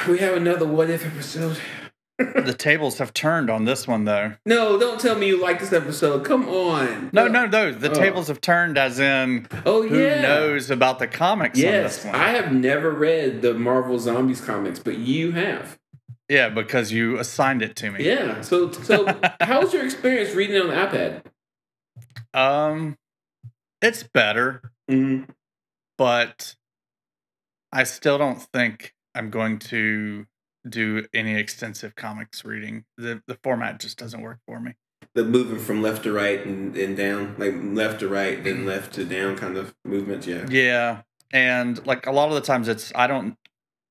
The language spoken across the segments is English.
we have another what if episode. The tables have turned on this one, though. No, don't tell me you like this episode. Come on. No. The tables have turned, as in, who knows about the comics on this one? I have never read the Marvel Zombies comics, but you have. Yeah, because you assigned it to me. Yeah. So how's your experience reading it on the iPad? It's better, but I still don't think I'm going to do any extensive comics reading. The format just doesn't work for me. The moving from left to right and down, like left to right, then left to down kind of movement, yeah. Yeah, and like a lot of the times I don't,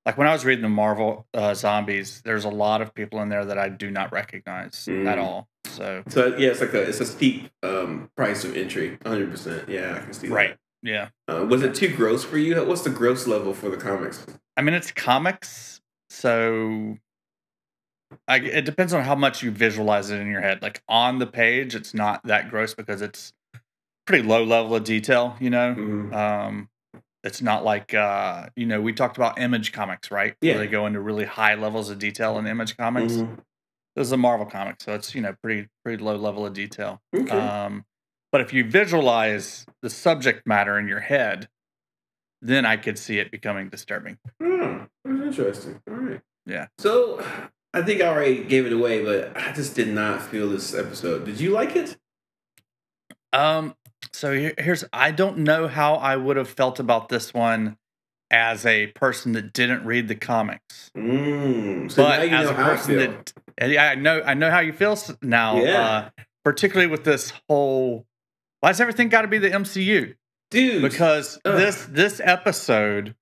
like when I was reading the Marvel Zombies, there's a lot of people in there that I do not recognize at all. So yeah, it's a steep price of entry, 100%. Yeah, I can see that. Right, yeah. Was it too gross for you? What's the gross level for the comics? I mean, it's comics. So it depends on how much you visualize it in your head. Like on the page, it's not that gross because it's pretty low level of detail, you know? It's not like, we talked about Image comics, right? Yeah. Where they go into really high levels of detail in Image comics. This is a Marvel comic, so it's, pretty low level of detail. Okay. But if you visualize the subject matter in your head, then I could see it becoming disturbing. That's interesting. All right. Yeah. So I think I already gave it away, but I just did not feel this episode. Did you like it? So I don't know how I would have felt about this one as a person that didn't read the comics. So but now you as know a how person I feel. I know how you feel now. Yeah. Particularly with this whole, why's everything got to be the MCU? Dude. Because this episode,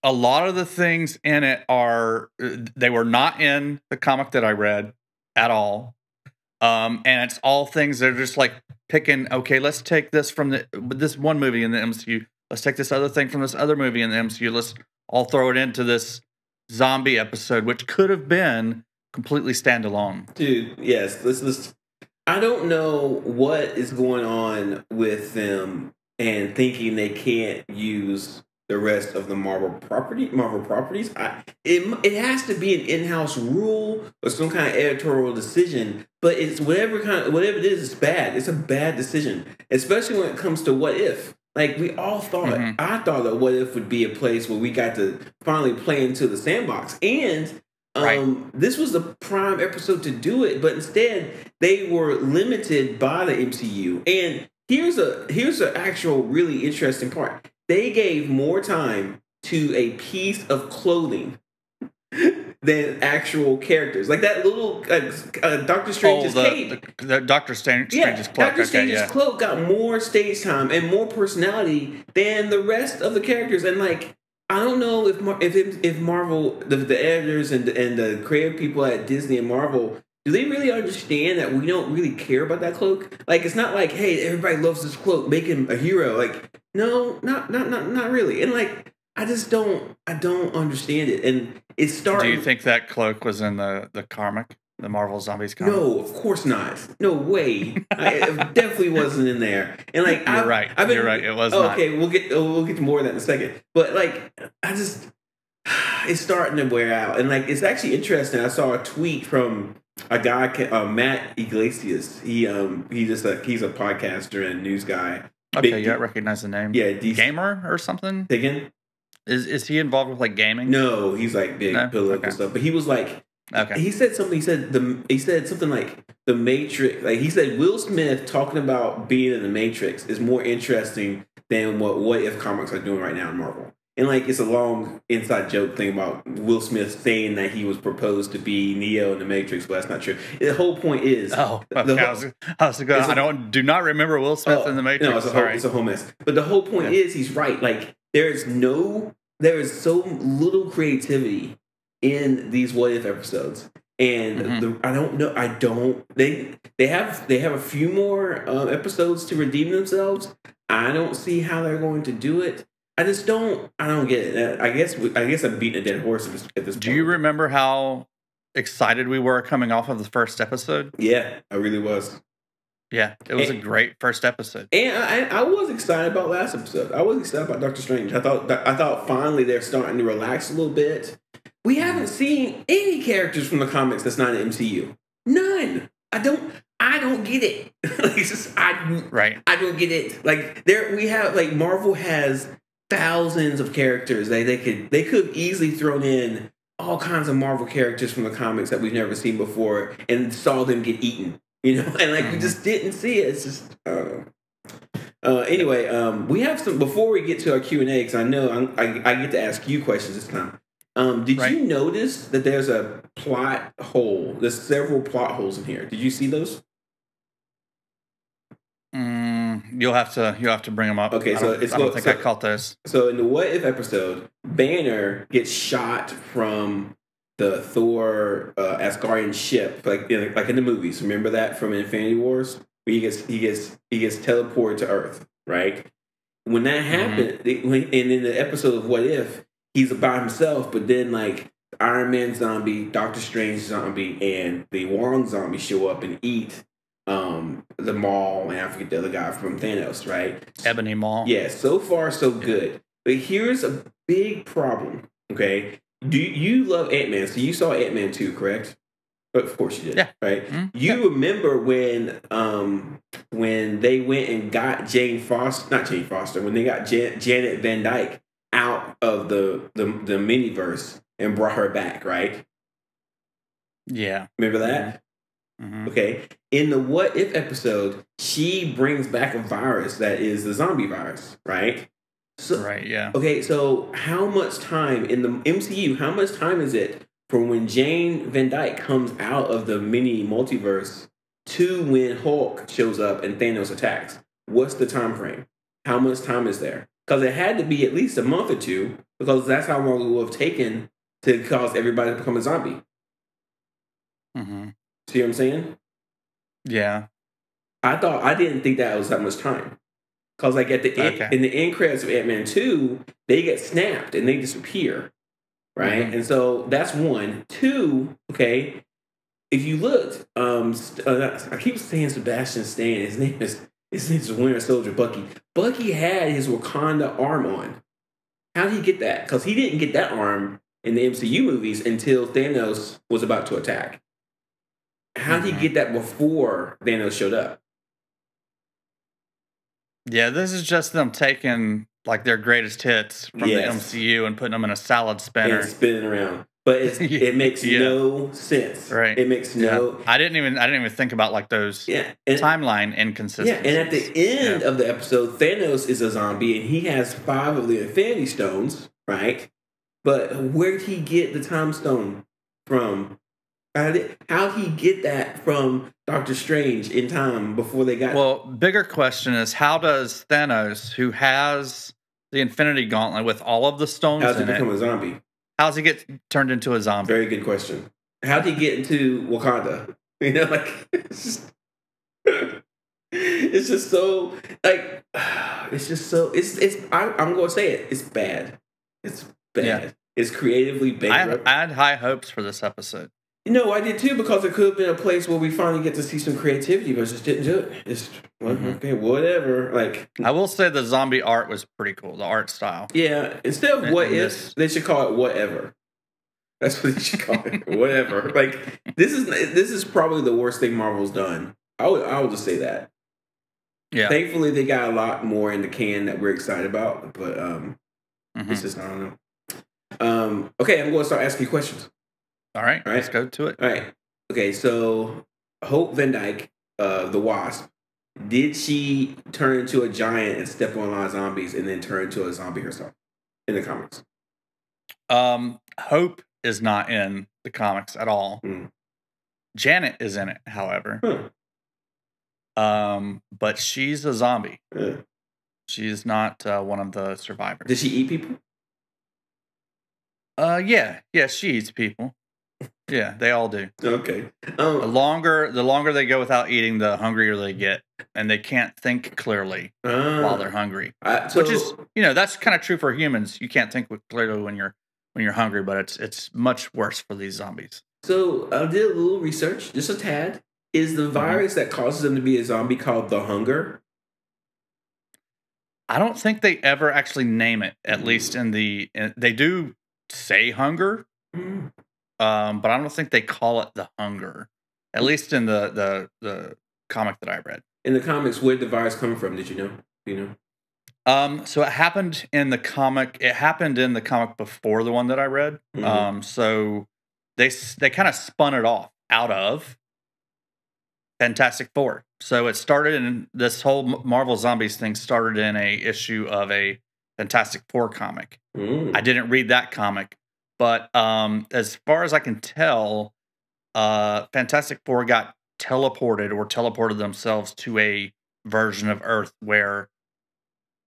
a lot of the things in it they were not in the comic that I read at all. And it's all things that are just like picking, okay, let's take this from this one movie in the MCU. Let's take this other thing from this other movie in the MCU. Let's all throw it into this zombie episode, which could have been completely standalone. Dude, yes. I don't know what is going on with them and thinking they can't use the rest of the Marvel properties. It has to be an in-house rule or some kind of editorial decision, but it's whatever it is, it's bad. It's a bad decision, especially when it comes to What If. Like we all thought, I thought that What If would be a place where we got to finally play into the sandbox, and this was the prime episode to do it, but instead they were limited by the MCU. And here's an actual really interesting part. They gave more time to a piece of clothing than actual characters. Like that little Doctor Strange's cape. The Doctor Strange's cloak. Doctor Strange's cloak got more stage time and more personality than the rest of the characters. And like, I don't know if Marvel, the editors and the creative people at Disney and Marvel, do they really understand that we don't really care about that cloak? Like, it's not like, hey, everybody loves this cloak, make him a hero. Like, no, not really. And like, I don't understand it. And it's starting. Do you think that cloak was in the comic, the Marvel Zombies comic? No, of course not. No way. It definitely wasn't in there. And like, you're right. It was not. Okay, we'll get to more of that in a second. But like, it's starting to wear out. And like, it's actually interesting. I saw a tweet from a guy, Matt Iglesias. He's a podcaster and news guy. Okay, you recognize the name. Yeah, Gamer or something. Again, is he involved with like gaming? No, he's like big political stuff. But he was like, he said something. He said something like the Matrix. Like he said, Will Smith talking about being in the Matrix is more interesting than what if comics are doing right now in Marvel. And like, it's a long inside joke thing about Will Smith saying that he was proposed to be Neo in the Matrix, but that's not true. The whole point is, I do not remember Will Smith in the Matrix. No, it's a whole mess. But the whole point is, he's right. Like, there is so little creativity in these What If episodes, and I don't know. They have a few more episodes to redeem themselves. I don't see how they're going to do it. I don't get it. I guess I'm beating a dead horse at this point. Do you remember how excited we were coming off of the first episode? Yeah, I really was. Yeah, it was a great first episode. And I was excited about last episode. I was excited about Doctor Strange. I thought finally they're starting to relax a little bit. We haven't seen any characters from the comics that's not in MCU. None. I don't get it. I don't get it. Like Marvel has thousands of characters. They could easily thrown in all kinds of Marvel characters from the comics that we've never seen before and saw them get eaten. You know, and we just didn't see it. It's just anyway, we have some before we get to our Q&A, because I know I get to ask you questions this time. Did you notice that there's a plot hole? There's several plot holes in here. Did you see those? You'll have to bring them up. Okay, I don't think I caught those. So in the What If episode, Banner gets shot from the Thor Asgardian ship, like in the movies. Remember that from Infinity Wars, where he gets teleported to Earth, right? When that happened, and in the episode of What If, he's by himself, but then Iron Man zombie, Doctor Strange zombie, and the Wong zombie show up and eat the Maul, and I forget the other guy from Thanos, right? Ebony Maul. Yeah, so far so good. But here's a big problem, okay? You love Ant-Man, so you saw Ant-Man 2, correct? But of course you did, right? Mm-hmm. You remember when they went and got when they got Janet Van Dyke out of the miniverse and brought her back, right? Yeah. Remember that? Mm-hmm. Okay. In the What If episode, she brings back a virus that is the zombie virus, right? So, right, yeah. Okay, so how much time in the MCU, how much time is it from when Jane Van Dyke comes out of the mini multiverse to when Hulk shows up and Thanos attacks? What's the time frame? How much time is there? Because it had to be at least a month or two, because that's how long it would have taken to cause everybody to become a zombie. Mm-hmm. See what I'm saying? Yeah. I didn't think that was that much time. Because in the end credits of Ant-Man 2, they get snapped and they disappear. Right? Mm-hmm. And so that's one. Two, okay, if you looked, I keep saying Sebastian Stan. His name is Winter Soldier Bucky. Bucky had his Wakanda arm on. How did he get that? Because he didn't get that arm in the MCU movies until Thanos was about to attack. How did he get that before Thanos showed up? Yeah, this is just them taking their greatest hits from the MCU and putting them in a salad spinner and spinning around. But it makes no sense. Right. It makes no. I didn't even think about those timeline inconsistencies. Yeah, and at the end of the episode, Thanos is a zombie and he has 5 of the Infinity Stones, right? But where did he get the Time Stone from? How did he get that from Doctor Strange in time before they got? Well, bigger question is, how does Thanos, who has the Infinity Gauntlet with all of the stones in it, how's he become a zombie? How does he get turned into a zombie? Very good question. How did he get into Wakanda? You know, it's just so I'm going to say it. It's bad. It's bad. Yeah. It's creatively bankrupt. I had high hopes for this episode. No, I did too, because it could have been a place where we finally get to see some creativity, but just didn't do it. It's okay, whatever. I will say the zombie art was pretty cool, the art style. Yeah, instead of what if, they should call it whatever. That's what they should call it. Whatever. This is probably the worst thing Marvel's done. I would just say that. Yeah. Thankfully, they got a lot more in the can that we're excited about, but it's just, I don't know. Okay, I'm going to start asking you questions. All right, let's go to it. All right. Okay, so Hope Van Dyke, the Wasp, did she turn into a giant and step on a lot of zombies and then turn into a zombie herself in the comics? Hope is not in the comics at all. Janet is in it, however. But she's a zombie. She's not one of the survivors. Does she eat people? Yeah, she eats people. Yeah, they all do. Okay. The longer they go without eating, the hungrier they get, and they can't think clearly while they're hungry. Which is, that's kind of true for humans. You can't think clearly when you're hungry, but it's much worse for these zombies. So I did a little research, just a tad, Is the virus that causes them to be a zombie called the hunger? I don't think they ever actually name it. At least they do say hunger, but I don't think they call it the hunger. At least in the comic that I read. In the comics, where did the virus come from? Did you know? Do you know? So it happened in the comic. It happened in the comic before the one that I read. So they kind of spun it off out of Fantastic Four. So it started in this whole Marvel Zombies thing started in a issue of a Fantastic Four comic. I didn't read that comic, but as far as I can tell, Fantastic Four got teleported themselves to a version of Earth where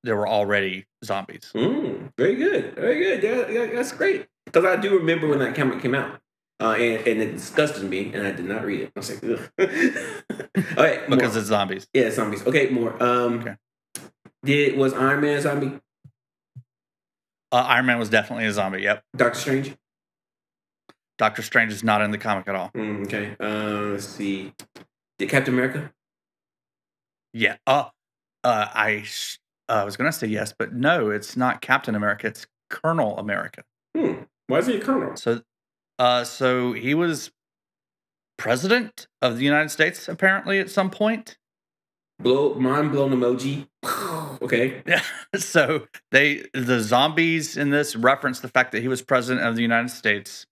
there were already zombies. Very good. Very good. Yeah, that's great. Because I do remember when that comic came out. And it disgusted me, and I did not read it. I was like, ugh. All right, because it's zombies. Yeah, it's zombies. Okay, more. Was Iron Man a zombie? Iron Man was definitely a zombie, yep. Doctor Strange? Doctor Strange is not in the comic at all. Okay. Let's see. Did Captain America? Yeah. I was going to say yes, but no, it's not Captain America. It's Colonel America. Why is he a colonel? So he was president of the United States, apparently, at some point. Mind blown emoji. Okay. Yeah. So the zombies in this reference the fact that he was president of the United States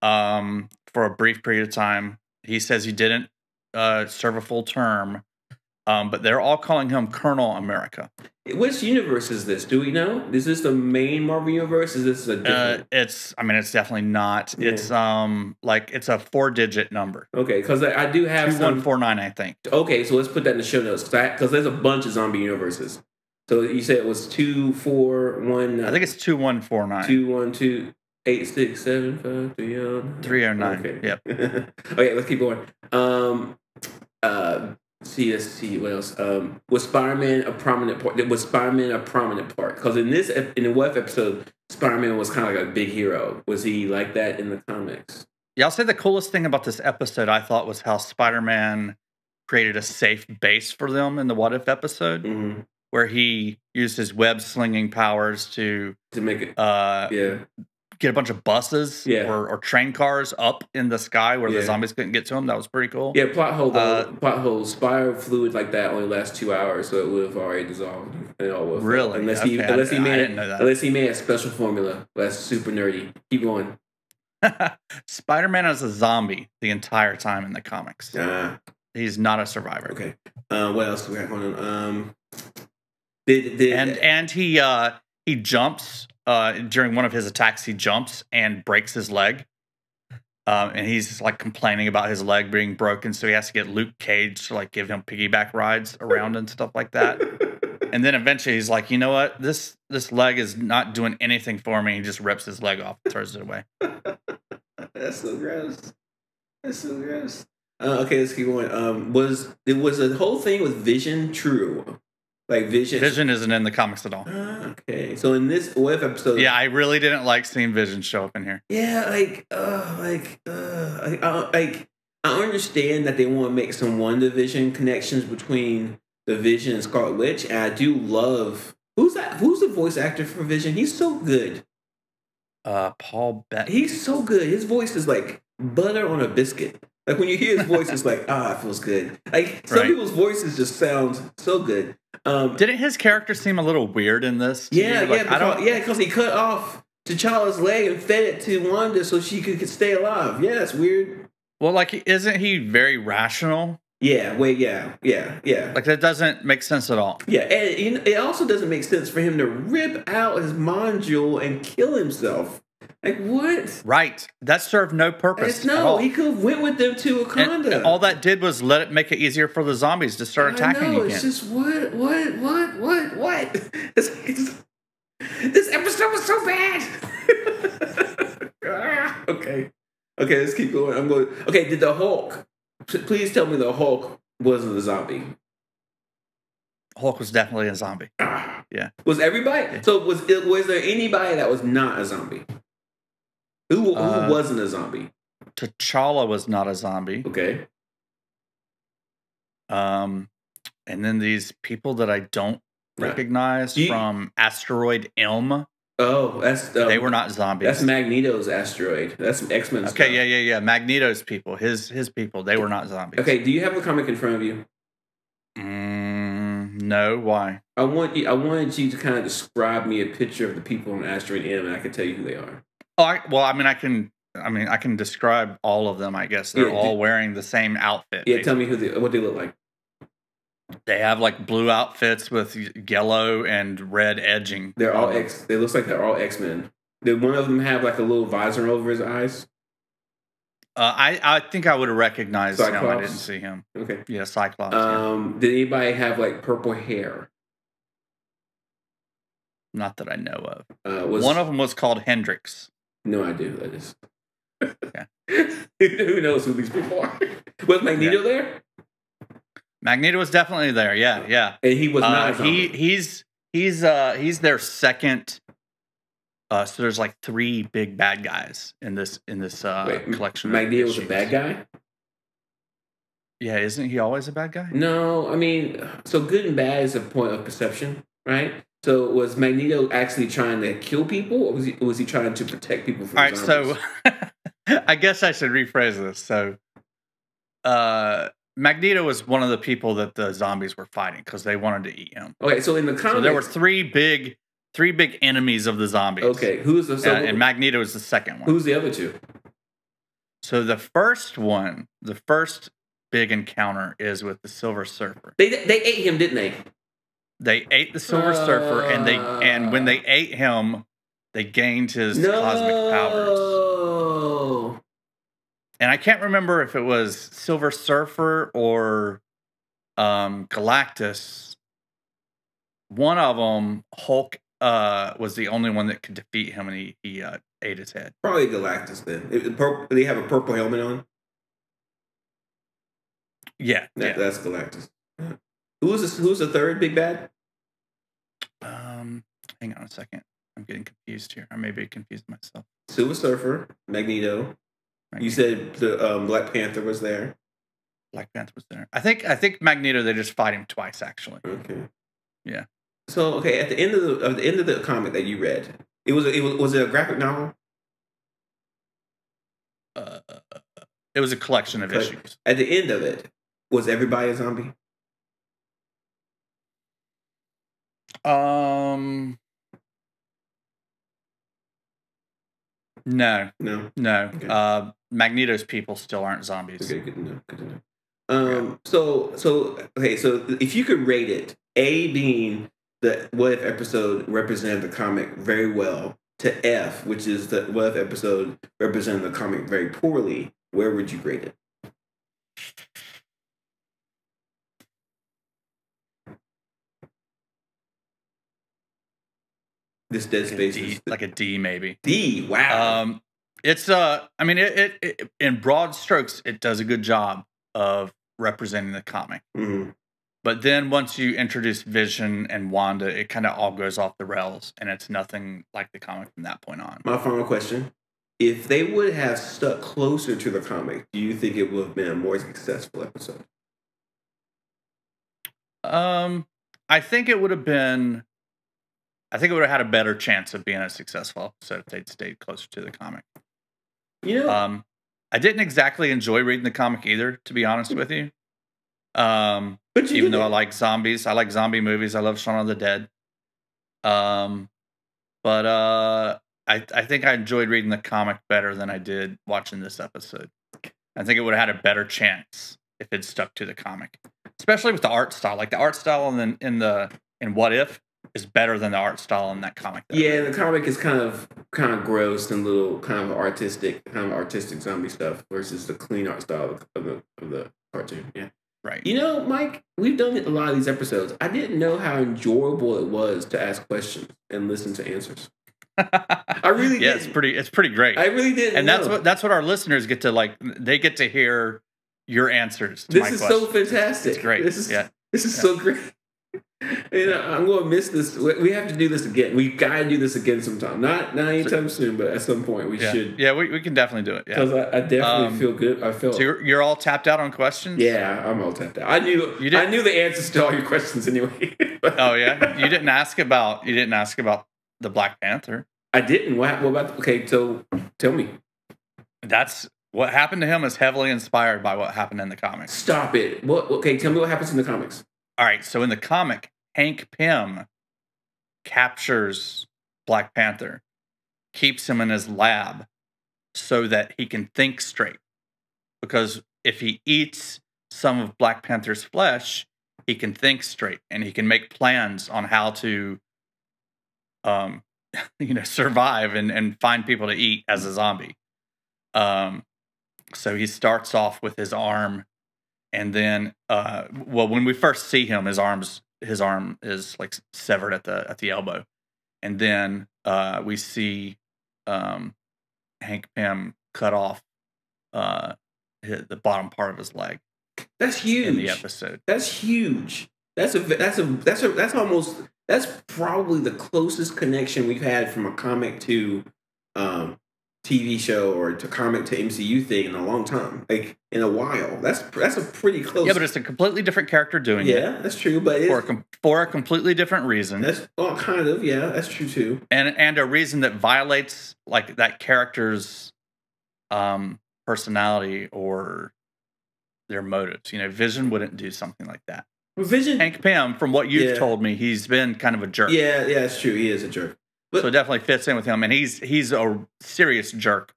for a brief period of time. He says he didn't serve a full term, but they're all calling him Colonel America. Which universe is this? Do we know? Is this the main Marvel universe? Is this a different? It's definitely not. Yeah. It's it's a 4-digit number. Okay, because I do have 2149, I think. Okay, so let's put that in the show notes because there's a bunch of zombie universes. So you said it was 241. I think it's 2149. 212 8675 309. Okay. Yep. Okay, let's keep going. Let's see what else. Was Spider-Man a prominent part? Because in the What If episode, Spider-Man was kind of like a big hero. Was he like that in the comics? Yeah, I'll say the coolest thing about this episode I thought was how Spider-Man created a safe base for them in the What If episode, where he used his web slinging powers to make it get a bunch of buses or train cars up in the sky where the zombies couldn't get to them. That was pretty cool. Yeah, plot hole. Spiral fluid like that only lasts 2 hours, so it would have already dissolved. Really? Unless he made a special formula. That's super nerdy. Keep going. Spider-Man is a zombie the entire time in the comics. He's not a survivor. Okay. What else do we have going on? And he jumps. During one of his attacks, he jumps and breaks his leg. And he's like complaining about his leg being broken, so he has to get Luke Cage to like give him piggyback rides around and stuff like that. And then eventually he's like, you know what? This leg is not doing anything for me. He just rips his leg off and throws it away. That's so gross. Okay, let's keep going. Was the whole thing with Vision true? Like Vision isn't in the comics at all. Okay, so in this What If episode, I really didn't like seeing Vision show up in here. Yeah, I understand that they want to make some WandaVision connections between the Vision and Scarlet Witch, and I do love who's the voice actor for Vision? He's so good. Paul Bettany. He's so good. His voice is like butter on a biscuit. Like when you hear his voice, it's like, it feels good. Like some people's voices just sound so good. Didn't his character seem a little weird in this? Because he cut off T'Challa's leg and fed it to Wanda so she could stay alive. Yeah, that's weird. Well, like, isn't he very rational? Yeah. Like that doesn't make sense at all. Yeah, and it also doesn't make sense for him to rip out his module and kill himself. Like, what? Right. That served no purpose. He could have went with them to Wakanda. And all that did was make it easier for the zombies to start attacking again. It's just what? This episode was so bad. Okay, let's keep going. Okay, did the Hulk? Please tell me the Hulk wasn't a zombie. Hulk was definitely a zombie. Yeah. Was everybody? So was there anybody that was not a zombie? Who wasn't a zombie? T'Challa was not a zombie. Okay. And then these people that I don't Right. recognize from Asteroid M. Oh, that's they were not zombies. That's Magneto's asteroid. That's X-Men stuff. Okay, yeah. Magneto's people, his people, they were not zombies. Okay, do you have a comic in front of you? No, why? I wanted you to kind of describe me a picture of the people on Asteroid M, and I can tell you who they are. Oh, I can describe all of them. I guess they're all wearing the same outfit. Yeah, basically. Tell me what they look like. They have like blue outfits with yellow and red edging. They're all It looks like they're all X-Men. Did one of them have like a little visor over his eyes? I think I would have recognized Cyclops? him. I didn't see him. Okay. Yeah, Cyclops. Yeah. Did anybody have like purple hair? Not that I know of. One of them was called Hendrix. No idea who that is. Who knows who these people are? Was Magneto there? Magneto was definitely there. Yeah. And he was not. He's their second. So there's like 3 big bad guys in this collection. Magneto was a bad guy? Yeah, isn't he always a bad guy? No, I mean, so good and bad is a point of perception, right? So was Magneto actually trying to kill people, or was he trying to protect people from zombies? So I guess I should rephrase this. So Magneto was one of the people that the zombies were fighting because they wanted to eat him. Okay, so in the comics, so there were three big enemies of the zombies. Okay, who's the and Magneto is the second one. Who's the other two? So the first one, the first big encounter is with the Silver Surfer. They ate him, didn't they? They ate the Silver Surfer, and when they ate him, they gained his cosmic powers. And I can't remember if it was Silver Surfer or Galactus. One of them, Hulk, was the only one that could defeat him, and he ate his head. Probably Galactus then. Did he have a purple helmet on? Yeah, that's Galactus. Who's the third big bad? Hang on a second. I'm getting confused here. I may be confused myself. Silver Surfer, Magneto. You said the Black Panther was there. Black Panther was there. I think Magneto. They just fight him twice, actually. Okay. Yeah. So at the end of the comic that you read, was it a graphic novel? It was a collection of issues. At the end of it, was everybody a zombie? No. Okay. Magneto's people still aren't zombies. Okay, good to know. So if you could rate it, A being the What If episode represented the comic very well, to F, which is the What If episode represented the comic very poorly, where would you rate it? This Dead Space like a D, maybe. D, wow. It's I mean, it in broad strokes, it does a good job of representing the comic. Mm-hmm. But then once you introduce Vision and Wanda, it kind of all goes off the rails, and it's nothing like the comic from that point on. My final question: if they would have stuck closer to the comic, do you think it would have been a more successful episode? I think it would have been. I think it would have had a better chance of being a successful episode if they'd stayed closer to the comic. You know, I didn't exactly enjoy reading the comic either, to be honest with you. But even though I like zombies, I like zombie movies. I love Shaun of the Dead. But I think I enjoyed reading the comic better than I did watching this episode. I think it would have had a better chance if it stuck to the comic, especially with the art style. Like the art style in What If is better than the art style in that comic. Yeah, the comic is kind of gross and little kind of artistic zombie stuff versus the clean art style of the cartoon. Yeah. Right. You know, Mike, we've done a lot of these episodes. I didn't know how enjoyable it was to ask questions and listen to answers. I really did. It's pretty great. I really did. And that's what our listeners get to like. They get to hear your answers to this my is questions. so fantastic. It's great. This is so great. I'm going to miss this. We have to do this again. We got to do this again sometime. Not anytime soon, but at some point we should. Yeah, we can definitely do it. Yeah, because I definitely feel good. I feel. So you're all tapped out on questions. Yeah, I'm all tapped out. I knew the answers to all your questions anyway. Oh yeah, you didn't ask about the Black Panther. I didn't. What about? Okay, so tell me. That's what happened to him is heavily inspired by what happened in the comics. Stop it. What? Okay, tell me what happens in the comics. All right, so in the comic, Hank Pym captures Black Panther, keeps him in his lab so that he can think straight. Because if he eats some of Black Panther's flesh, he can think straight and he can make plans on how to survive and find people to eat as a zombie. So he starts off with his arm, and then when we first see him, his arm is like severed at the elbow, and then we see Hank Pym cut off the bottom part of his leg. That's huge. In the episode. That's huge. That's probably the closest connection we've had from a comic to TV show or to comic to MCU thing in a long time, like in a while. That's a pretty close. Yeah, but it's a completely different character doing it. Yeah, that's true. But for a completely different reason. That's kind of, yeah, that's true too. And a reason that violates like that character's personality or their motives. Vision wouldn't do something like that. Vision, Hank Pym, from what you've told me, he's been kind of a jerk. Yeah, that's true. He is a jerk. But, so it definitely fits in with him, and he's a serious jerk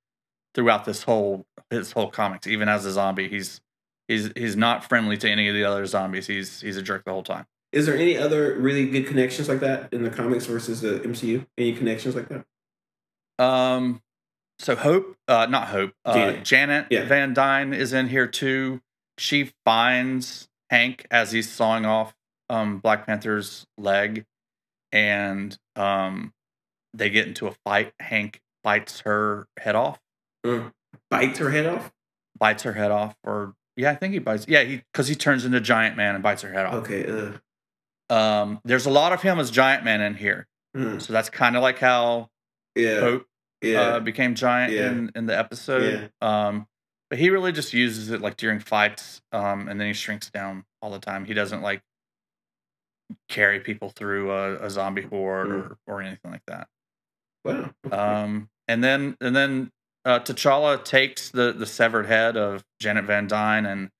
throughout his whole comics. Even as a zombie, he's not friendly to any of the other zombies. He's a jerk the whole time. Is there any other really good connections like that in the comics versus the MCU? Any connections like that? So Janet Van Dyne is in here too. She finds Hank as he's sawing off Black Panther's leg, and they get into a fight. Hank bites her head off. Bites her head off? Bites her head off. Or, yeah, I think he bites. Yeah, because he turns into Giant Man and bites her head off. Okay. There's a lot of him as Giant Man in here. So that's kind of like how Hope became Giant in the episode. Yeah. But he really just uses it like during fights, and then he shrinks down all the time. He doesn't like carry people through a zombie horde or anything like that. Wow. And then T'Challa takes the severed head of Janet Van Dyne, and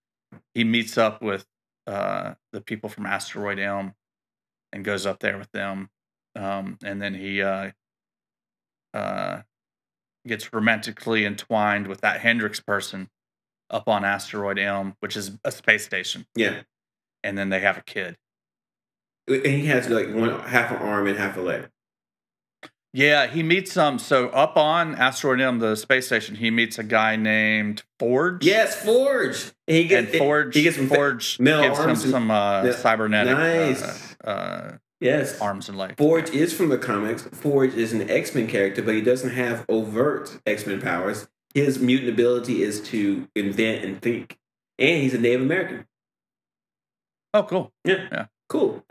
he meets up with the people from Asteroid M and goes up there with them. And then he gets romantically entwined with that Hendrix person up on Asteroid M, which is a space station. Yeah. And then they have a kid. And he has like half an arm and half a leg. Yeah, he meets so up on Asteroid M, the space station, he meets a guy named Forge. Yes, Forge. And Forge gives him some cybernetic arms and legs. Forge is from the comics. Forge is an X-Men character, but he doesn't have overt X-Men powers. His mutant ability is to invent and think. And he's a Native American. Oh, cool. Yeah. Cool.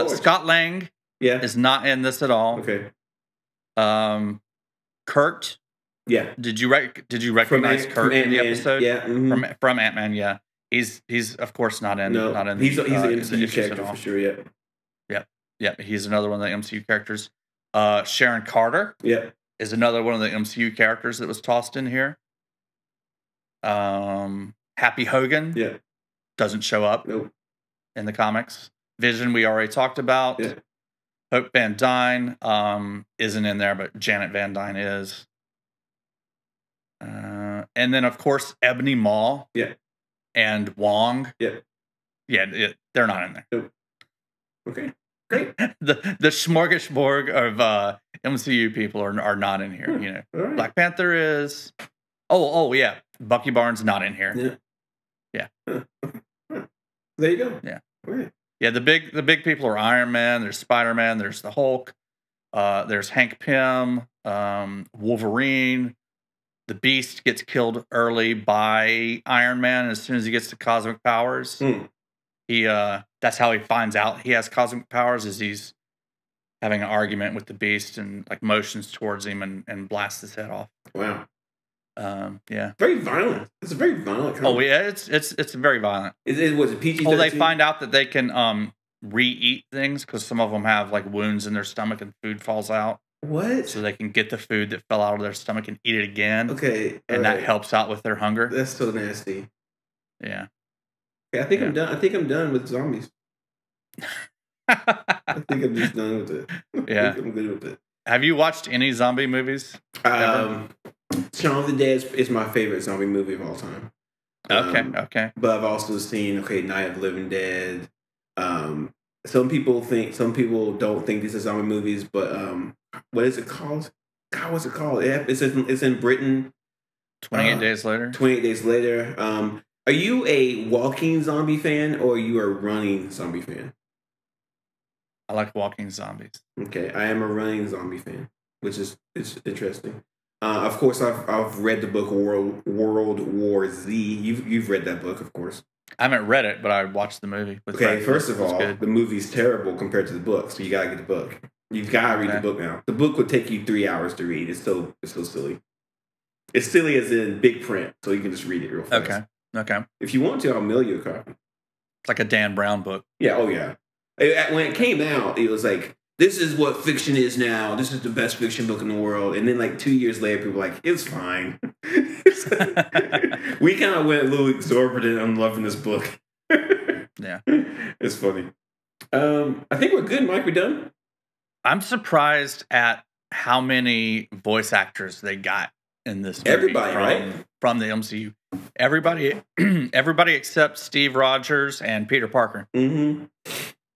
Scott Lang is not in this at all. Okay. Kurt. Yeah. Did you recognize Kurt in the episode? Yeah. Mm-hmm. From Ant-Man. Yeah. He's of course not in. No. Not in. He's an MCU character for sure. Yeah. Yeah. He's another one of the MCU characters. Sharon Carter. Yeah. Is another one of the MCU characters that was tossed in here. Happy Hogan. Yeah. Doesn't show up. Nope. In the comics. Vision we already talked about. Yeah. Hope Van Dyne isn't in there, but Janet Van Dyne is. And then, of course, Ebony Maw. Yeah. And Wong. Yeah. Yeah, they're not in there. Nope. Okay. Great. The smorgasbord of MCU people are not in here. Right. Black Panther is. Oh yeah. Bucky Barnes not in here. Yeah. There you go. Yeah. Right. Yeah, the big people are Iron Man, there's Spider-Man, there's the Hulk, there's Hank Pym, Wolverine. The Beast gets killed early by Iron Man as soon as he gets to cosmic powers. He that's how he finds out he has cosmic powers, is he's having an argument with the Beast and like motions towards him and blasts his head off. Wow. Yeah. Very violent. It's a very violent comic. Oh yeah, it's very violent. Was it PG-13? Oh, they find out that they can re-eat things because some of them have like wounds in their stomach and food falls out. What? So they can get the food that fell out of their stomach and eat it again. Okay. And that helps out with their hunger. That's so nasty. Yeah. Okay, I think I'm done. I think I'm done with zombies. I think I'm just done with it. Yeah. I think I'm good with it. Have you watched any zombie movies? Shaun of the Dead is my favorite zombie movie of all time. Okay. But I've also seen Night of the Living Dead. Some people don't think these are zombie movies, but what is it called? God, what's it called? It's in Britain. 28 Days Later. 28 Days Later. Are you a walking zombie fan or are you a running zombie fan? I like walking zombies. Okay, I am a running zombie fan, which is interesting. Of course, I've read the book World War Z. You've read that book, of course. I haven't read it, but I watched the movie. Okay, first of all, the movie's terrible compared to the book, so you gotta get the book. You've gotta read the book now. The book would take you 3 hours to read. It's so silly. It's silly as in big print, so you can just read it real fast. Okay. If you want to, I'll mail you a copy. It's like a Dan Brown book. Yeah. Oh yeah. When it came out, it was like, this is what fiction is now. This is the best fiction book in the world. And then like 2 years later, people were like, it's fine. We kind of went a little exorbitant on loving this book. Yeah. It's funny. I think we're good, Mike. We done? I'm surprised at how many voice actors they got in this movie. Everybody, right? From the MCU. Everybody except Steve Rogers and Peter Parker. Mm-hmm.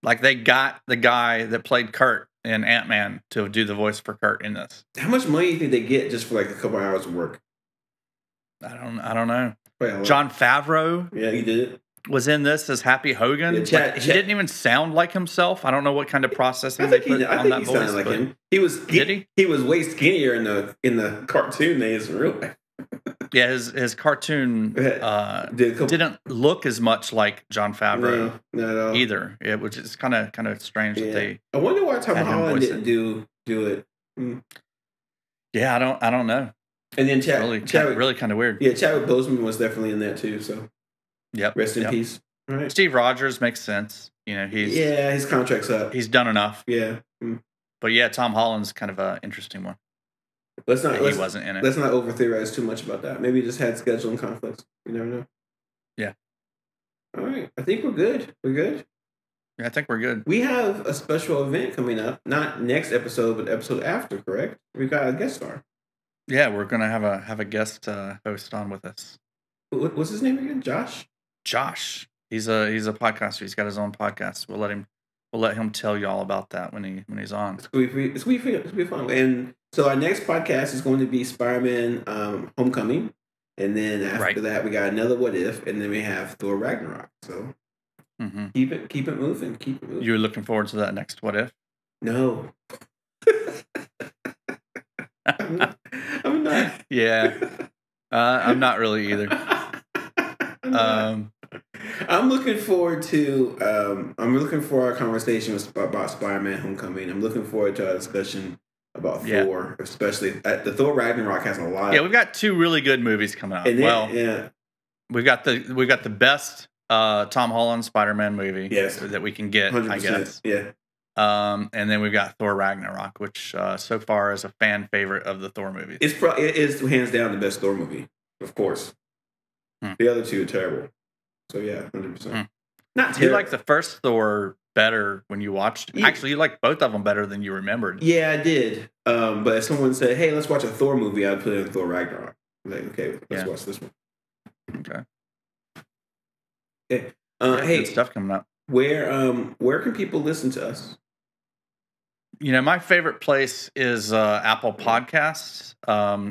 Like they got the guy that played Kurt in Ant-Man to do the voice for Kurt in this. How much money do you think they get just for like a couple hours of work? I don't know. Well, Jon Favreau, yeah, he did it. Was in this as Happy Hogan. Yeah, he didn't even sound like himself. I don't know what kind of processing they put on that voice. Sounded like him. He was. Did he? He was way skinnier in the cartoon than he is in real life. Yeah, his cartoon didn't look as much like Jon Favreau either. It was just kind of strange that they. I wonder why Tom Holland didn't do it. Yeah, I don't know. And then really kind of weird. Yeah, Chadwick Boseman was definitely in that too. So, rest in peace. All right. Steve Rogers makes sense. You know, his contract's up. He's done enough. Yeah. But yeah, Tom Holland's kind of an interesting one. He wasn't in it. Let's not over theorize too much about that. Maybe he just had scheduling conflicts. You never know. Yeah. All right. I think we're good. We're good. Yeah, I think we're good. We have a special event coming up. Not next episode, but the episode after, correct? We've got a guest star. Yeah, we're gonna have a guest host on with us. What's his name again? Josh? Josh. He's a podcaster. He's got his own podcast. We'll let him tell you all about that when he's on. It's gonna be fun. And so our next podcast is going to be Spider-Man Homecoming. And then after that we got another What If, and then we have Thor Ragnarok. So keep it moving. You're looking forward to that next What If? No. I'm not. Yeah. I'm not really either. I'm looking forward to our conversation about Spider-Man Homecoming. I'm looking forward to our discussion about Thor, especially the Thor Ragnarok has a lot. Yeah, we've got two really good movies coming out. We've got the best Tom Holland Spider-Man movie that we can get, 100%. I guess. Yeah. And then we've got Thor Ragnarok, which so far is a fan favorite of the Thor movies. It is hands down the best Thor movie, of course. The other two are terrible. So yeah, 100%. Not terrible. You like the first Thor better when you watched it. Actually, you like both of them better than you remembered. Yeah, I did. But if someone said, "Hey, let's watch a Thor movie," I'd put in Thor Ragnarok. I'm like, okay, let's watch this one. Okay. Hey, good stuff coming up. Where can people listen to us? You know, my favorite place is Apple Podcasts.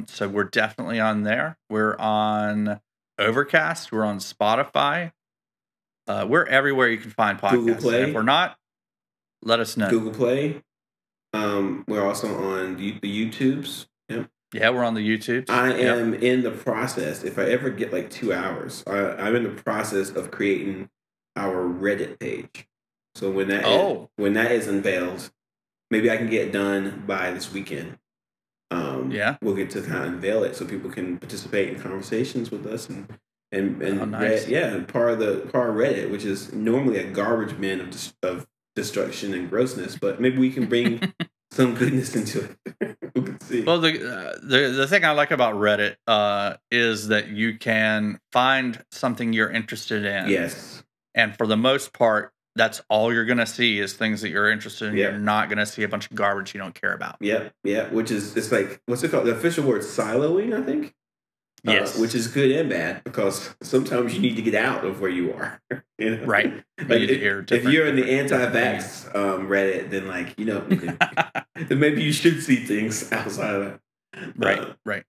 So we're definitely on there. We're on Overcast. We're on Spotify. We're everywhere you can find podcasts. Google Play. And if we're not, let us know. Google Play. We're also on the YouTubes. Yep. Yeah, we're on the YouTube. I am in the process. If I ever get like 2 hours, I'm in the process of creating our Reddit page. So when that is unveiled, maybe I can get it done by this weekend. We'll get to kind of unveil it so people can participate in conversations with us and nice. part of Reddit, which is normally a garbage bin of destruction and grossness, but maybe we can bring some goodness into it. We can see. Well, the thing I like about Reddit is that you can find something you're interested in. Yes. And for the most part, that's all you're going to see is things that you're interested in. You're not going to see a bunch of garbage you don't care about. Yeah. Which is, it's like, what's it called? The official word siloing, I think. Yes. Which is good and bad, because sometimes you need to get out of where you are. You know? Right. Like if you're in the anti-vax Reddit, then like, you know, then maybe you should see things outside of that. Right.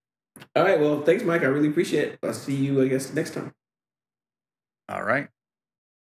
All right. Well, thanks, Mike. I really appreciate it. I'll see you, I guess, next time. All right.